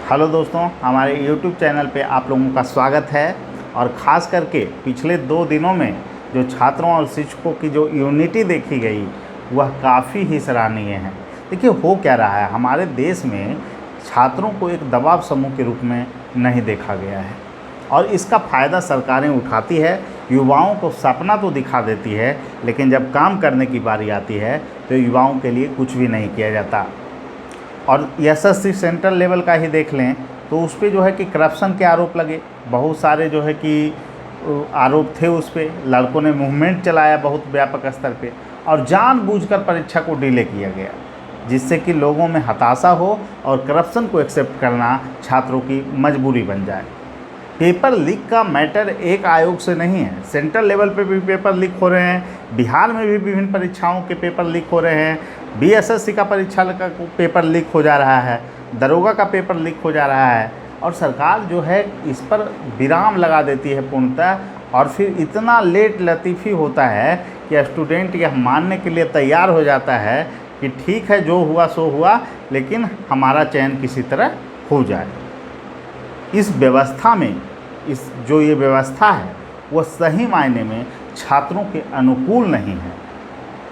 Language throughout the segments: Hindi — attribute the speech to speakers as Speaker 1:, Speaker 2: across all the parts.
Speaker 1: हेलो दोस्तों, हमारे YouTube चैनल पे आप लोगों का स्वागत है। और ख़ास करके पिछले 2 दिनों में जो छात्रों और शिक्षकों की जो यूनिटी देखी गई वह काफ़ी ही सराहनीय है। देखिए, हो क्या रहा है, हमारे देश में छात्रों को एक दबाव समूह के रूप में नहीं देखा गया है और इसका फ़ायदा सरकारें उठाती है। युवाओं को सपना तो दिखा देती है, लेकिन जब काम करने की बारी आती है तो युवाओं के लिए कुछ भी नहीं किया जाता। और एसएससी सेंट्रल लेवल का ही देख लें तो उस पर जो है कि करप्शन के आरोप लगे, बहुत सारे जो है कि आरोप थे उस पर। लड़कों ने मूवमेंट चलाया बहुत व्यापक स्तर पे और जानबूझकर परीक्षा को डिले किया गया, जिससे कि लोगों में हताशा हो और करप्शन को एक्सेप्ट करना छात्रों की मजबूरी बन जाए। पेपर लीक का मैटर एक आयोग से नहीं है, सेंट्रल लेवल पे भी पेपर लीक हो रहे हैं, बिहार में भी विभिन्न परीक्षाओं के पेपर लीक हो रहे हैं, बीएसएससी का परीक्षा का पेपर लीक हो जा रहा है, दरोगा का पेपर लीक हो जा रहा है और सरकार जो है इस पर विराम लगा देती है पूर्णतः। और फिर इतना लेट लतीफ़ी होता है कि स्टूडेंट यह मानने के लिए तैयार हो जाता है कि ठीक है, जो हुआ सो हुआ, लेकिन हमारा चयन किसी तरह हो जाए। इस व्यवस्था में ये व्यवस्था है वो सही मायने में छात्रों के अनुकूल नहीं है।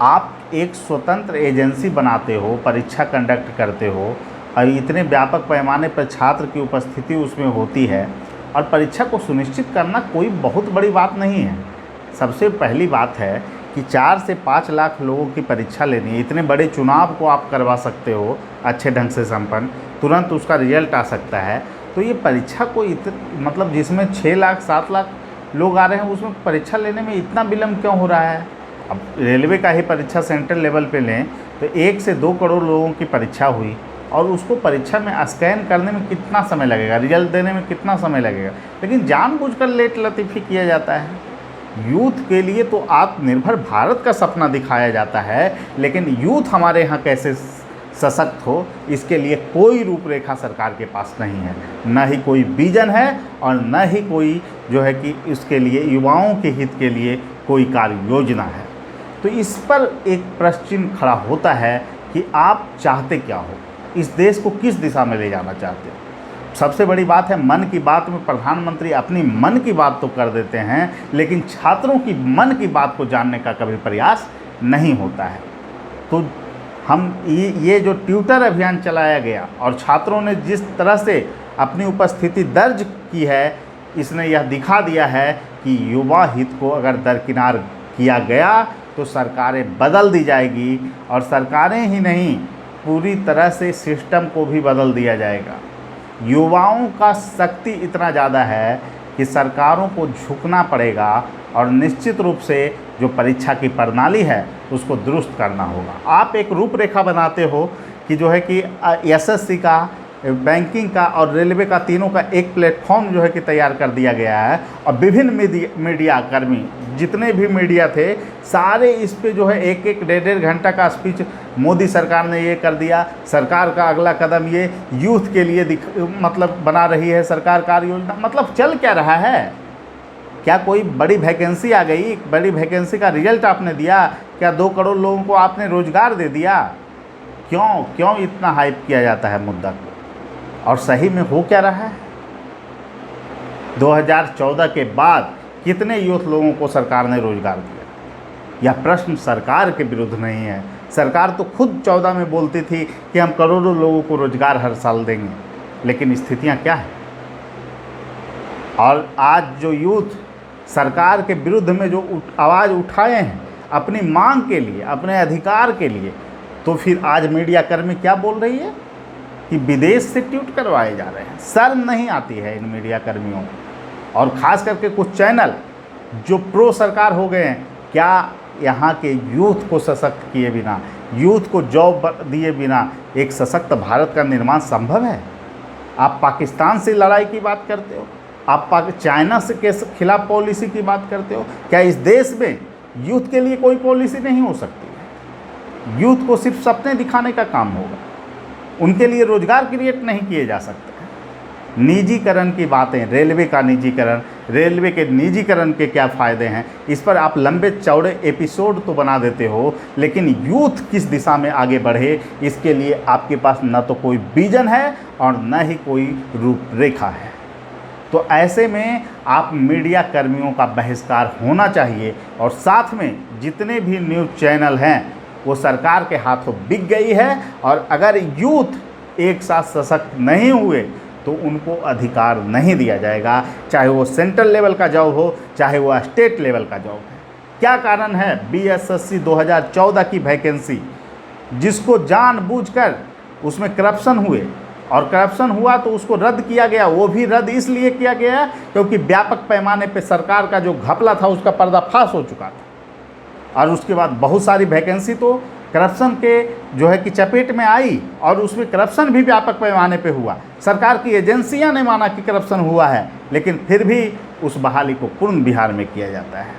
Speaker 1: आप एक स्वतंत्र एजेंसी बनाते हो, परीक्षा कंडक्ट करते हो और इतने व्यापक पैमाने पर छात्र की उपस्थिति उसमें होती है और परीक्षा को सुनिश्चित करना कोई बहुत बड़ी बात नहीं है। सबसे पहली बात है कि 4 से 5 लाख लोगों की परीक्षा लेनी है। इतने बड़े चुनाव को आप करवा सकते हो अच्छे ढंग से संपन्न, तुरंत उसका रिजल्ट आ सकता है। तो ये परीक्षा को मतलब जिसमें 6 लाख 7 लाख लोग आ रहे हैं, उसमें परीक्षा लेने में इतना विलम्ब क्यों हो रहा है। अब रेलवे का ही परीक्षा सेंट्रल लेवल पे लें तो 1 से 2 करोड़ लोगों की परीक्षा हुई और उसको परीक्षा में स्कैन करने में कितना समय लगेगा, रिजल्ट देने में कितना समय लगेगा, लेकिन जानबूझकर लेट लतीफ़ी किया जाता है। यूथ के लिए तो आत्मनिर्भर भारत का सपना दिखाया जाता है, लेकिन यूथ हमारे यहाँ कैसे सशक्त हो, इसके लिए कोई रूपरेखा सरकार के पास नहीं है, न ही कोई विजन है और न ही कोई जो है कि इसके लिए युवाओं के हित के लिए कोई कार्य योजना है। तो इस पर एक प्रश्न चिन्ह खड़ा होता है कि आप चाहते क्या हो, इस देश को किस दिशा में ले जाना चाहते हो। सबसे बड़ी बात है, मन की बात में प्रधानमंत्री अपनी मन की बात तो कर देते हैं, लेकिन छात्रों की मन की बात को जानने का कभी प्रयास नहीं होता है। तो हम ये जो ट्यूटर अभियान चलाया गया और छात्रों ने जिस तरह से अपनी उपस्थिति दर्ज की है, इसने यह दिखा दिया है कि युवा हित को अगर दरकिनार किया गया तो सरकारें बदल दी जाएगी और सरकारें ही नहीं, पूरी तरह से सिस्टम को भी बदल दिया जाएगा। युवाओं का शक्ति इतना ज़्यादा है कि सरकारों को झुकना पड़ेगा और निश्चित रूप से जो परीक्षा की प्रणाली है उसको दुरुस्त करना होगा। आप एक रूपरेखा बनाते हो कि जो है कि एसएससी का, बैंकिंग का और रेलवे का, तीनों का एक प्लेटफॉर्म जो है कि तैयार कर दिया गया है और विभिन्न मीडिया कर्मी, जितने भी मीडिया थे, सारे इस पे जो है 1-1 डेढ़ घंटा का स्पीच मोदी सरकार ने ये कर दिया। सरकार का अगला कदम ये यूथ के लिए मतलब बना रही है सरकार कार्य योजना। मतलब चल क्या रहा है, क्या कोई बड़ी वैकेंसी आ गई, बड़ी वैकेंसी का रिजल्ट आपने दिया, क्या 2 करोड़ लोगों को आपने रोजगार दे दिया। क्यों इतना हाइप किया जाता है मुद्दा को, और सही में हो क्या रहा है। 2014 के बाद कितने यूथ लोगों को सरकार ने रोजगार दिया। यह प्रश्न सरकार के विरुद्ध नहीं है, सरकार तो खुद 14 में बोलती थी कि हम करोड़ों लोगों को रोजगार हर साल देंगे, लेकिन स्थितियां क्या है। और आज जो यूथ सरकार के विरुद्ध में जो आवाज़ उठाए हैं अपनी मांग के लिए, अपने अधिकार के लिए, तो फिर आज मीडिया कर्मी क्या बोल रही है कि विदेश से ट्वीट करवाए जा रहे हैं। शर्म नहीं आती है इन मीडिया कर्मियों को। और ख़ास करके कुछ चैनल जो प्रो सरकार हो गए हैं, क्या यहाँ के यूथ को सशक्त किए बिना, यूथ को जॉब दिए बिना एक सशक्त भारत का निर्माण संभव है। आप पाकिस्तान से लड़ाई की बात करते हो, आप चाइना से के खिलाफ पॉलिसी की बात करते हो। क्या इस देश में यूथ के लिए कोई पॉलिसी नहीं हो सकती है। यूथ को सिर्फ सपने दिखाने का काम होगा, उनके लिए रोजगार क्रिएट नहीं किए जा सकते। निजीकरण की बातें, रेलवे का निजीकरण, रेलवे के निजीकरण के क्या फ़ायदे हैं, इस पर आप लंबे चौड़े एपिसोड तो बना देते हो, लेकिन यूथ किस दिशा में आगे बढ़े इसके लिए आपके पास न तो कोई विजन है और न ही कोई रूपरेखा है। तो ऐसे में आप मीडिया कर्मियों का बहिष्कार होना चाहिए और साथ में जितने भी न्यूज़ चैनल हैं वो सरकार के हाथों बिक गई है, और अगर यूथ एक साथ सशक्त नहीं हुए तो उनको अधिकार नहीं दिया जाएगा, चाहे वो सेंट्रल लेवल का जॉब हो, चाहे वो स्टेट लेवल का जॉब हो। क्या कारण है? बीएसएससी 2014 की वैकेंसी, जिसको जानबूझकर उसमें करप्शन हुए और करप्शन हुआ तो उसको रद्द किया गया। वो भी रद्द इसलिए किया गया क्योंकि व्यापक पैमाने पे सरकार का जो घपला था उसका पर्दाफाश हो चुका था, और उसके बाद बहुत सारी वैकेंसी तो करप्शन के जो है कि चपेट में आई, और उसमें करप्शन भी व्यापक पैमाने पे हुआ। सरकार की एजेंसियां ने माना कि करप्शन हुआ है, लेकिन फिर भी उस बहाली को पूर्ण बिहार में किया जाता है।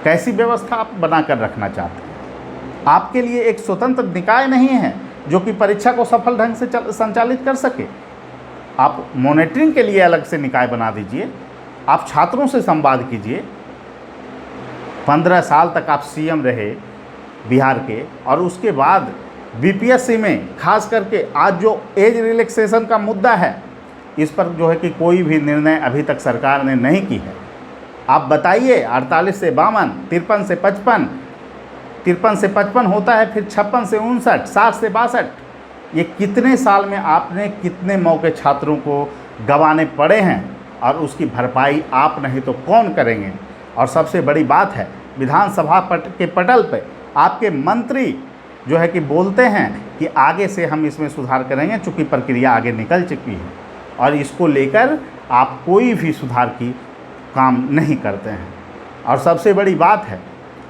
Speaker 1: कैसी व्यवस्था आप बनाकर रखना चाहते हैं? आपके लिए एक स्वतंत्र निकाय नहीं है जो कि परीक्षा को सफल ढंग से संचालित कर सके। आप मॉनिटरिंग के लिए अलग से निकाय बना दीजिए, आप छात्रों से संवाद कीजिए। 15 साल तक आप सीएम रहे बिहार के, और उसके बाद बीपीएससी में खास करके आज जो एज रिलैक्सेशन का मुद्दा है, इस पर जो है कि कोई भी निर्णय अभी तक सरकार ने नहीं की है। आप बताइए, 48 से 52, 53 से 55, 53 से 55 होता है, फिर 56 से 59, 60 से 62, ये कितने साल में आपने कितने मौके छात्रों को गंवाने पड़े हैं, और उसकी भरपाई आप नहीं तो कौन करेंगे? और सबसे बड़ी बात है, विधानसभा के पटल पे आपके मंत्री जो है कि बोलते हैं कि आगे से हम इसमें सुधार करेंगे, चूँकि प्रक्रिया आगे निकल चुकी है, और इसको लेकर आप कोई भी सुधार की काम नहीं करते हैं। और सबसे बड़ी बात है,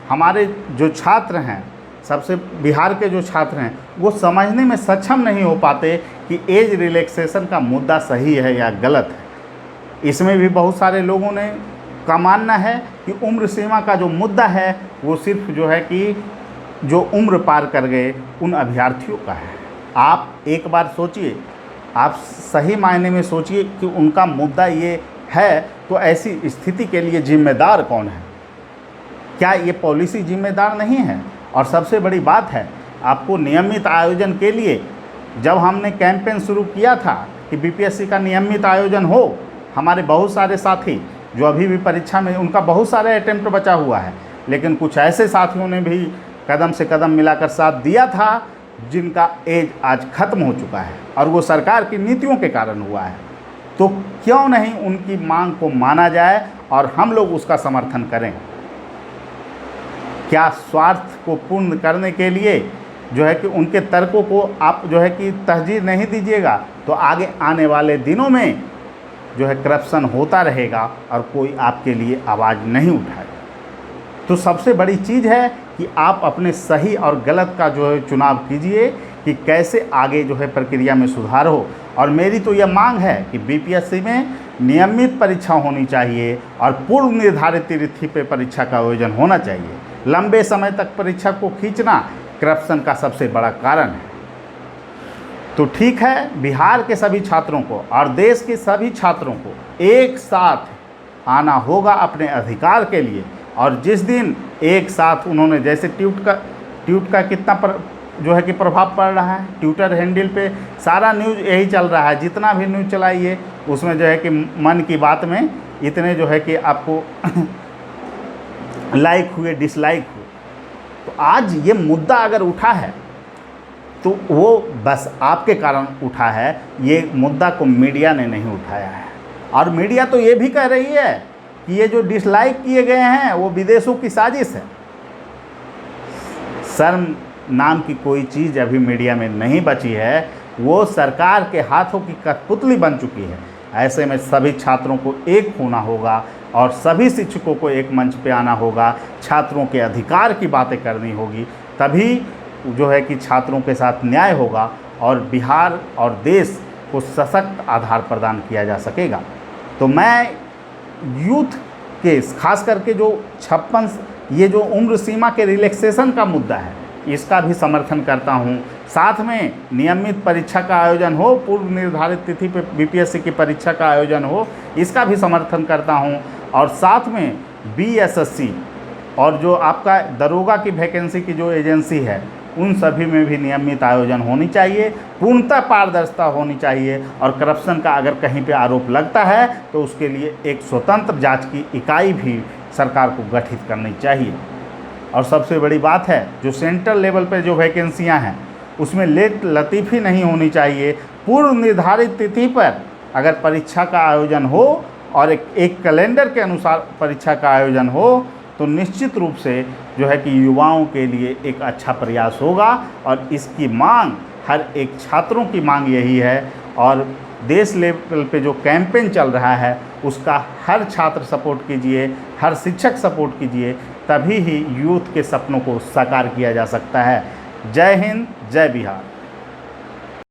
Speaker 1: हमारे जो छात्र हैं, सबसे बिहार के जो छात्र हैं, वो समझने में सक्षम नहीं हो पाते कि एज रिलैक्सेशन का मुद्दा सही है या गलत है। इसमें भी बहुत सारे लोगों ने का मानना है कि उम्र सीमा का जो मुद्दा है वो सिर्फ जो है कि जो उम्र पार कर गए उन अभ्यर्थियों का है। आप एक बार सोचिए, आप सही मायने में सोचिए कि उनका मुद्दा ये है, तो ऐसी स्थिति के लिए जिम्मेदार कौन है? क्या ये पॉलिसी जिम्मेदार नहीं है? और सबसे बड़ी बात है, आपको नियमित आयोजन के लिए जब हमने कैंपेन शुरू किया था कि बीपीएससी का नियमित आयोजन हो, हमारे बहुत सारे साथी जो अभी भी परीक्षा में, उनका बहुत सारे अटेम्प्ट बचा हुआ है, लेकिन कुछ ऐसे साथियों ने भी कदम से कदम मिलाकर साथ दिया था जिनका एज आज ख़त्म हो चुका है, और वो सरकार की नीतियों के कारण हुआ है। तो क्यों नहीं उनकी मांग को माना जाए और हम लोग उसका समर्थन करें? क्या स्वार्थ को पूर्ण करने के लिए जो है कि उनके तर्कों को आप जो है कि तरजीह नहीं दीजिएगा, तो आगे आने वाले दिनों में जो है करप्शन होता रहेगा और कोई आपके लिए आवाज़ नहीं उठाएगा। तो सबसे बड़ी चीज़ है कि आप अपने सही और गलत का जो है चुनाव कीजिए कि कैसे आगे जो है प्रक्रिया में सुधार हो। और मेरी तो यह मांग है कि बीपीएससी में नियमित परीक्षा होनी चाहिए और पूर्व निर्धारित तिथि पे परीक्षा का आयोजन होना चाहिए। लंबे समय तक परीक्षा को खींचना करप्शन का सबसे बड़ा कारण है। तो ठीक है, बिहार के सभी छात्रों को और देश के सभी छात्रों को एक साथ आना होगा अपने अधिकार के लिए। और जिस दिन एक साथ उन्होंने, जैसे ट्वीट का कितना जो है कि प्रभाव पड़ रहा है, ट्विटर हैंडल पे सारा न्यूज़ यही चल रहा है, जितना भी न्यूज़ चलाइए उसमें जो है कि मन की बात में इतने जो है कि आपको लाइक हुए, डिसलाइक हुए। तो आज ये मुद्दा अगर उठा है तो वो बस आपके कारण उठा है, ये मुद्दा को मीडिया ने नहीं उठाया है। और मीडिया तो ये भी कह रही है कि ये जो डिसलाइक किए गए हैं वो विदेशों की साजिश है। शर्म नाम की कोई चीज़ अभी मीडिया में नहीं बची है, वो सरकार के हाथों की कठपुतली बन चुकी है। ऐसे में सभी छात्रों को एक होना होगा और सभी शिक्षकों को एक मंच पे आना होगा, छात्रों के अधिकार की बातें करनी होगी, तभी जो है कि छात्रों के साथ न्याय होगा और बिहार और देश को सशक्त आधार प्रदान किया जा सकेगा। तो मैं यूथ के खास करके जो 56 ये जो उम्र सीमा के रिलैक्सेशन का मुद्दा है, इसका भी समर्थन करता हूँ साथ में नियमित परीक्षा का आयोजन हो, पूर्व निर्धारित तिथि पे बीपीएससी की परीक्षा का आयोजन हो, इसका भी समर्थन करता हूँ। और साथ में बीएसएससी और जो आपका दरोगा की वैकेंसी की जो एजेंसी है, उन सभी में भी नियमित आयोजन होनी चाहिए, पूर्णतः पारदर्शिता होनी चाहिए। और करप्शन का अगर कहीं पे आरोप लगता है तो उसके लिए एक स्वतंत्र जांच की इकाई भी सरकार को गठित करनी चाहिए। और सबसे बड़ी बात है, जो सेंट्रल लेवल पे जो वैकेंसियां हैं उसमें लेट लतीफ़ी नहीं होनी चाहिए। पूर्व निर्धारित तिथि पर अगर परीक्षा का आयोजन हो और एक कैलेंडर के अनुसार परीक्षा का आयोजन हो तो निश्चित रूप से जो है कि युवाओं के लिए एक अच्छा प्रयास होगा। और इसकी मांग हर एक छात्रों की मांग यही है। और देश लेवल पे जो कैंपेन चल रहा है उसका हर छात्र सपोर्ट कीजिए, हर शिक्षक सपोर्ट कीजिए, तभी ही यूथ के सपनों को साकार किया जा सकता है। जय हिंद, जय बिहार।